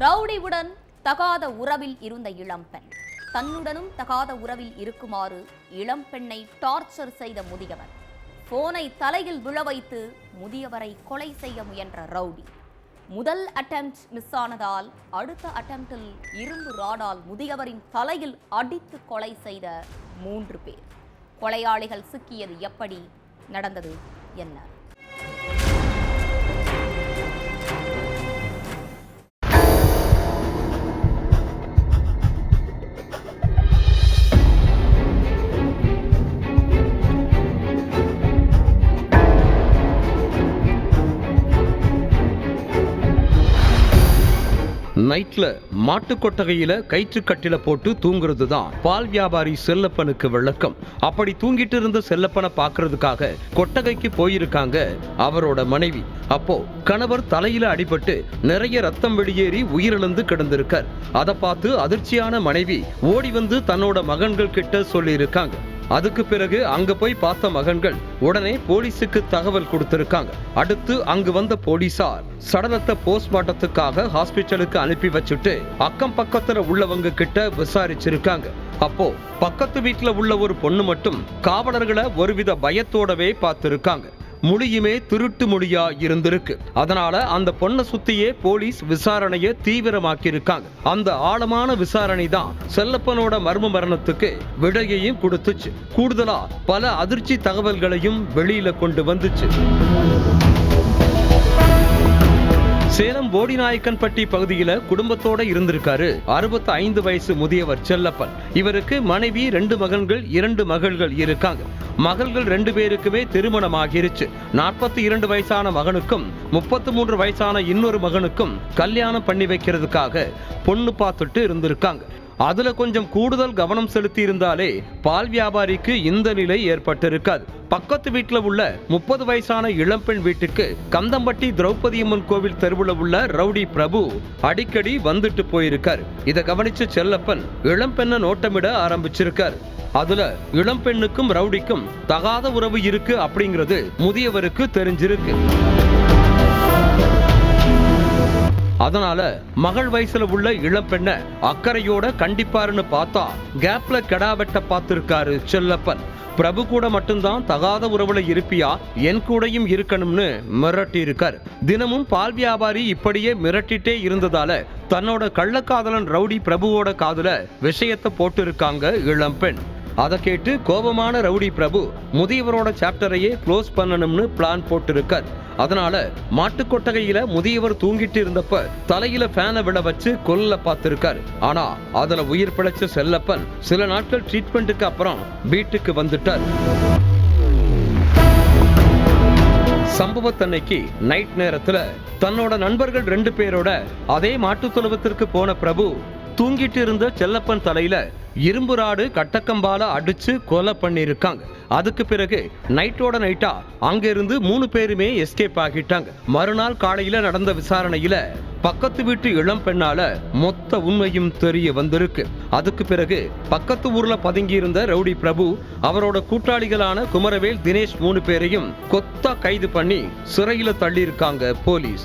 ரவுடியுடன் தகாத உறவில் இருந்த இளம்பெண் தன்னுடனும் தகாத உறவில் இருக்குமாறு இளம்பெண்ணை டார்ச்சர் செய்த முதியவர் போனை தலையில் விழ வைத்து முதியவரை கொலை செய்ய முயன்ற ரவுடி முதல் அட்டெம்ப்ட் மிஸ் ஆனதால் அடுத்த அட்டெம்ப்டில் இரும்பு ராடால் முதியவரின் தலையில் அடித்து கொலை செய்த 3 பேர். கொலையாளிகள் சிக்கியது எப்படி, நடந்தது என்ன? நைட்ல மாட்டு கொட்டகையில கயிற்று கட்டில போட்டு தூங்குறது தான் பால் வியாபாரி செல்லப்பனுக்கு வழக்கம். அப்படி தூங்கிட்டு இருந்த செல்லப்பனை பாக்குறதுக்காக கொட்டகைக்கு போயிருக்காங்க அவரோட மனைவி. அப்போ கணவர் தலையில அடிபட்டு நிறைய ரத்தம் வெளியேறி உயிரிழந்து கிடந்திருக்கார். அதை பார்த்து அதிர்ச்சியான மனைவி ஓடி வந்து தன்னோட மகன்கள் கிட்ட சொல்லி இருக்காங்க. அதுக்கு பிறகு அங்க போய் பார்த்த மகன்கள் உடனே போலீஸுக்கு தகவல் கொடுத்திருக்காங்க. அடுத்து அங்கு வந்த போலீசார் சடலத்தை போஸ்ட்மார்ட்டத்துக்காக ஹாஸ்பிட்டலுக்கு அனுப்பி வச்சுட்டு அக்கம் பக்கத்துல உள்ளவங்க கிட்ட விசாரிச்சிருக்காங்க. அப்போ பக்கத்து வீட்டுல உள்ள ஒரு பொண்ணு மட்டும் காவலர்களை ஒருவித பயத்தோடவே பார்த்திருக்காங்க. மொழியுமே திருட்டு மொழியா இருந்திருக்கு. அதனால அந்த பொண்ணை சுத்தியே போலீஸ் விசாரணையை தீவிரமாக்கி இருக்காங்க. அந்த ஆழமான விசாரணை தான் செல்லப்பனோட மர்ம மரணத்துக்கு விடையையும் கொடுத்துச்சு. கூடுதலா பல அதிர்ச்சி தகவல்களையும் வெளியில கொண்டு வந்துச்சு. சேலம் போடிநாயக்கன்பட்டி பகுதியில குடும்பத்தோட இருந்திருக்காரு 65 வயசு முதியவர் செல்லப்பன். இவருக்கு மனைவி 2 மகன்கள் 2 மகள்கள் இருக்காங்க. மகள்கள் 2 பேருக்குமே திருமணம் ஆகிருச்சு. 42 வயசான மகனுக்கும் 33 வயசான இன்னொரு மகனுக்கும் கல்யாணம் பண்ணி வைக்கிறதுக்காக பொண்ணு பார்த்துட்டு இருந்திருக்காங்க. அதுல கொஞ்சம் கூடுதல் கவனம் செலுத்தி இருந்தாலே பால் வியாபாரிக்கு இந்த நிலை ஏற்பட்டிருக்காது. பக்கத்து வீட்டுல உள்ள 30 வயசான இளம்பெண் வீட்டுக்கு கந்தம்பட்டி திரௌபதியம்மன் கோவில் தெருவுல உள்ள ரவுடி பிரபு அடிக்கடி வந்துட்டு போயிருக்காரு. இதை கவனிச்ச செல்லப்பன் இளம்பெண்ணை நோட்டமிட ஆரம்பிச்சிருக்காரு. அதுல இளம்பெண்ணுக்கும் ரவுடிக்கும் தகாத உறவு இருக்கு அப்படிங்கிறது முதியவருக்கு தெரிஞ்சிருக்கு. அதனால மகள் வயசுல உள்ள இளம்பெண்ணை அக்கறையோட கண்டிப்பாருன்னு பார்த்தா கேப்ல கெடா வெட்ட பார்த்திருக்காரு செல்லப்பன். பிரபு கூட மட்டும்தான் தகாத உறவுல இருப்பியா, என் கூடையும் இருக்கணும்னு மிரட்டி இருக்காரு. தினமும் பால் வியாபாரி இப்படியே மிரட்டிட்டே இருந்ததால தன்னோட கள்ளக்காதலன் ரவுடி பிரபுவோட காதுல விஷயத்தை போட்டு இருக்காங்க இளம்பெண். அதை கேட்டு கோபமான ரவுடி பிரபு முதியவரோட சாப்டரையே க்ளோஸ் பண்ணணும்னு பிளான் போட்டிருக்கார். அதனால மாட்டு கொட்டகையில முதியவர் தூங்கிட்டு இருந்தப்ப தலையில ஃபேனை விட வச்சு கொல்ல பார்த்திருக்காரு. ஆனா அதுல உயிர் பிழைச்ச செல்லப்பன் சில நாட்கள் ட்ரீட்மெண்ட்டுக்கு அப்புறம் வீட்டுக்கு வந்துட்டார். சம்பவத்தன்னைக்கு நைட் நேரத்துல தன்னோட நண்பர்கள் 2 பேரோட அதே மாட்டு தொழுவத்திற்கு போன பிரபு தூங்கிட்டு இருந்த செல்லப்பன் தலையில இரும்பு ராடு கட்டக்கம்பால அடிச்சு கொலை பண்ணிருக்காங்க. அதுக்கு பிறகு நைட்டோட நைட்டா அங்க இருந்து 3 பேருமே எஸ்கேப் ஆகிட்டாங்க. மறுநாள் காலையில நடந்த விசாரணையில பக்கத்து வீட்டு இளம் பெண்ணால மொத்த உண்மையும் தெரிய வந்திருக்கு. அதுக்கு பிறகு பக்கத்து ஊர்ல பதுங்கி இருந்த ரவுடி பிரபு அவரோட கூட்டாளிகளான குமரவேல், தினேஷ் 3 பேரையும் கொத்தா கைது பண்ணி சிறையில தள்ளி இருக்காங்க போலீஸ்.